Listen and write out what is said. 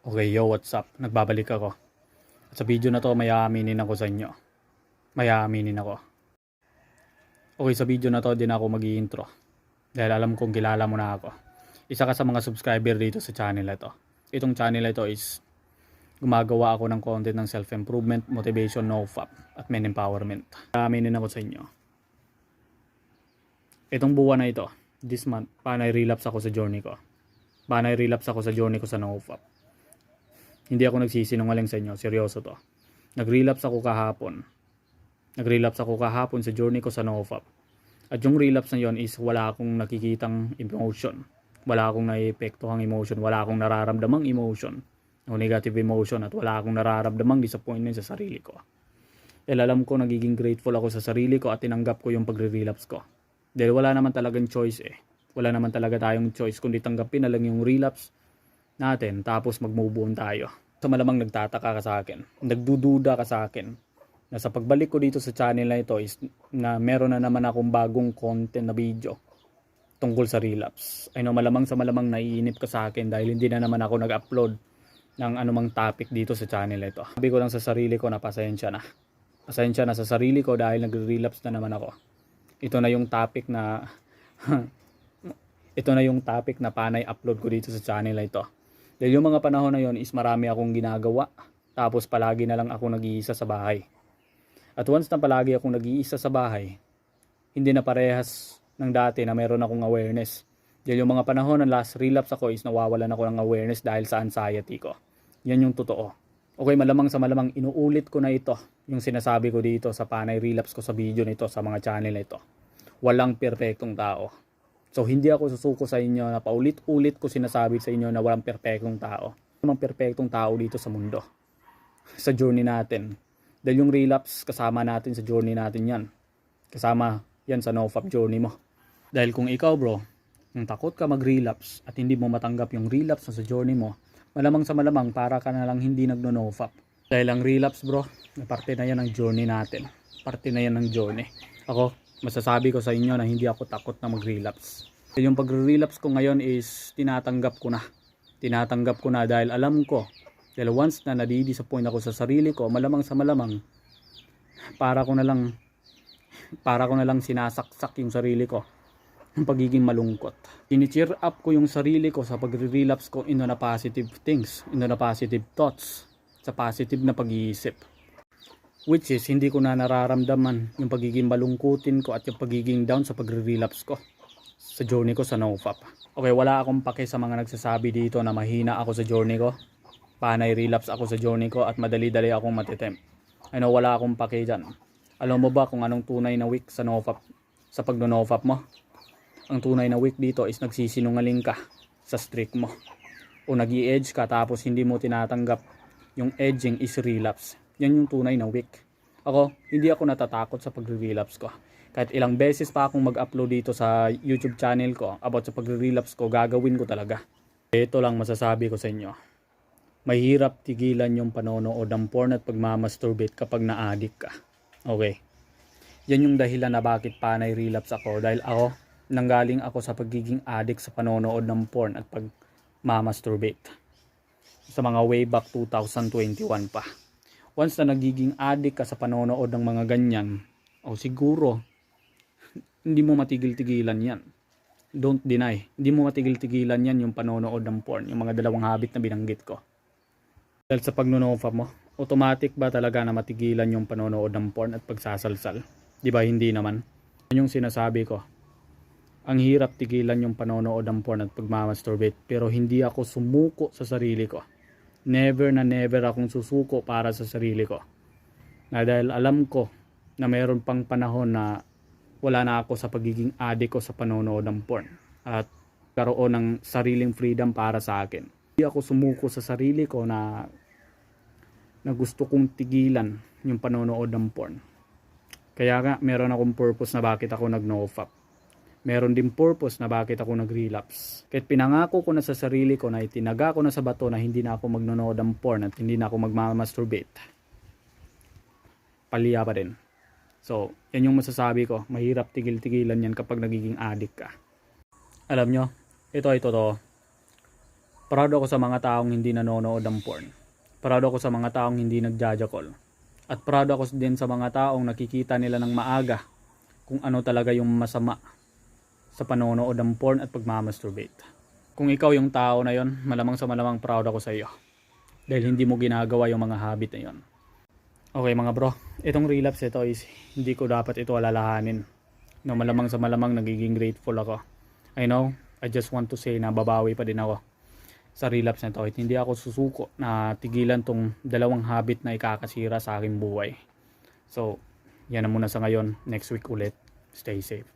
Okay, yo, what's up? Nagbabalik ako. At sa video na to, may aaminin ako sa inyo. May aaminin ako. Okay, sa video na to, din ako mag-i-intro. Dahil alam kong kilala mo na ako. Isa ka sa mga subscriber dito sa channel na ito. Itong channel na ito is gumagawa ako ng content ng self-improvement, motivation, no-fap, at men empowerment. Aaminin ako sa inyo. Itong buwan na ito, this month, paano relapse ako sa journey ko. Paano relapse ako sa journey ko sa no-fap. Hindi ako nagsisinungaling sa inyo, seryoso to. Nag-relapse ako kahapon. Nag-relapse ako kahapon sa journey ko sa NoFap. At yung relapse na yon is wala akong nakikitang emotion. Wala akong naiepektuhang emotion. Wala akong nararamdamang emotion. O negative emotion. At wala akong nararamdamang disappointment sa sarili ko. Dahil alam ko nagiging grateful ako sa sarili ko at tinanggap ko yung pagre-relapse ko. Dahil wala naman talagang choice eh. Wala naman talaga tayong choice kundi tanggapin na lang yung relapse natin tapos mag-move on tayo. So malamang nagtataka ka sa akin, nagdududa ka sa akin na sa pagbalik ko dito sa channel na ito is na meron na naman akong bagong content na video tungkol sa relapse. I know malamang sa malamang naiinip ka sa akin dahil hindi na naman ako nag-upload ng anumang topic dito sa channel na ito. Sabi ko lang sa sarili ko na pasensya na. Pasensya na sa sarili ko dahil nagre-relapse na naman ako. Ito na yung topic na ito na yung topic na panay upload ko dito sa channel na ito. Dahil yung mga panahon na yon is marami akong ginagawa. Tapos palagi na lang ako nag-iisa sa bahay. At once na palagi akong nag-iisa sa bahay, hindi na parehas ng dati na meron akong awareness. Dahil yung mga panahon ng last relapse ako is nawawalan ako ng awareness dahil sa anxiety ko. Yan yung totoo. Okay, malamang sa malamang inuulit ko na ito. Yung sinasabi ko dito sa panay relapse ko sa video nito sa mga channel na ito. Walang perfectong tao. So hindi ako susuko sa inyo na paulit-ulit ko sinasabi sa inyo na walang perpektong tao. Walang perpektong tao dito sa mundo. Sa journey natin. Dahil yung relapse kasama natin sa journey natin yan. Kasama yan sa NoFap journey mo. Dahil kung ikaw bro, kung takot ka mag-relapse at hindi mo matanggap yung relapse na sa journey mo, malamang sa malamang para ka na lang hindi nagno-NoFap. Dahil ang relapse bro, parte na yan ng journey natin. Parte na yan ng journey. Ako, masasabi ko sa inyo na hindi ako takot na mag-relapse. Yung pag-relapse ko ngayon is tinatanggap ko na. Tinatanggap ko na dahil alam ko. Dahil once na nadi-disappoint ako sa sarili ko, malamang sa malamang, para ko na lang sinasaksak yung sarili ko. Yung pagiging malungkot. Ini-cheer up ko yung sarili ko sa pag-relapse ko into na positive things, into na positive thoughts, sa positive na pag-iisip. Which is, hindi ko na nararamdaman yung pagiging malungkutin ko at yung pagiging down sa pagre-relapse ko sa journey ko sa NoFap. Okay, wala akong pake sa mga nagsasabi dito na mahina ako sa journey ko. Panay relapse ako sa journey ko at madali-dali akong matitempt. I know, wala akong pake dyan. Alam mo ba kung anong tunay na weak sa NoFap, sa pag-NoFap mo? Ang tunay na weak dito is nagsisinungaling ka sa streak mo. O nag-i-edge ka tapos hindi mo tinatanggap yung edging is relapse. Yan yung tunay na weak. Ako, hindi ako natatakot sa pagre-relapse ko. Kahit ilang beses pa akong mag-upload dito sa YouTube channel ko about sa pagre-relapse ko, gagawin ko talaga. Ito lang masasabi ko sa inyo. Mahirap tigilan yung panonood ng porn at pagmamasturbate kapag na-addict ka. Okay. Yan yung dahilan na bakit panay relapse ako. Dahil ako, nanggaling ako sa pagiging addict sa panonood ng porn at pagmamasturbate. Sa mga way back 2021 pa. Once na nagiging addict ka sa panonood ng mga ganyan, siguro, hindi mo matigil-tigilan yan. Don't deny. Hindi mo matigil-tigilan yan yung panonood ng porn, yung mga dalawang habit na binanggit ko. Dahil sa pag-NoFap mo, automatic ba talaga na matigilan yung panonood ng porn at pagsasalsal? Di ba hindi naman? Yan yung sinasabi ko. Ang hirap tigilan yung panonood ng porn at pagmamasturbate, pero hindi ako sumuko sa sarili ko. Never na never akong susuko para sa sarili ko. Na dahil alam ko na mayroon pang panahon na wala na ako sa pagiging addict ko sa panonood ng porn. At karoon ng sariling freedom para sa akin. Hindi ako sumuko sa sarili ko na gusto kong tigilan yung panonood ng porn. Kaya nga meron akong purpose na bakit ako nag-NoFap. Meron din purpose na bakit ako nag-relapse. Kahit pinangako ko na sa sarili ko na itinaga ko na sa bato na hindi na ako magnonood ng porn at hindi na ako magmamasturbate. Palya pa din. So, yan yung masasabi ko. Mahirap tigil-tigilan yan kapag nagiging addict ka. Alam nyo, ito ay totoo. Proud ako sa mga taong hindi nanonood ng porn. Proud ako sa mga taong hindi nagjajakol. At proud ako din sa mga taong nakikita nila ng maaga kung ano talaga yung masama sa panonood ng porn at pagmamasturbate. Kung ikaw yung tao na yon, malamang sa malamang proud ako sa iyo. Dahil hindi mo ginagawa yung mga habit na yon. Okay mga bro, itong relapse ito is hindi ko dapat ito alalahanin. No, malamang sa malamang nagiging grateful ako. I know, I just want to say na babawi pa din ako sa relapse na ito. Hindi ako susuko na tigilan tong dalawang habit na ikakasira sa aking buhay. So, yan na muna sa ngayon. Next week ulit. Stay safe.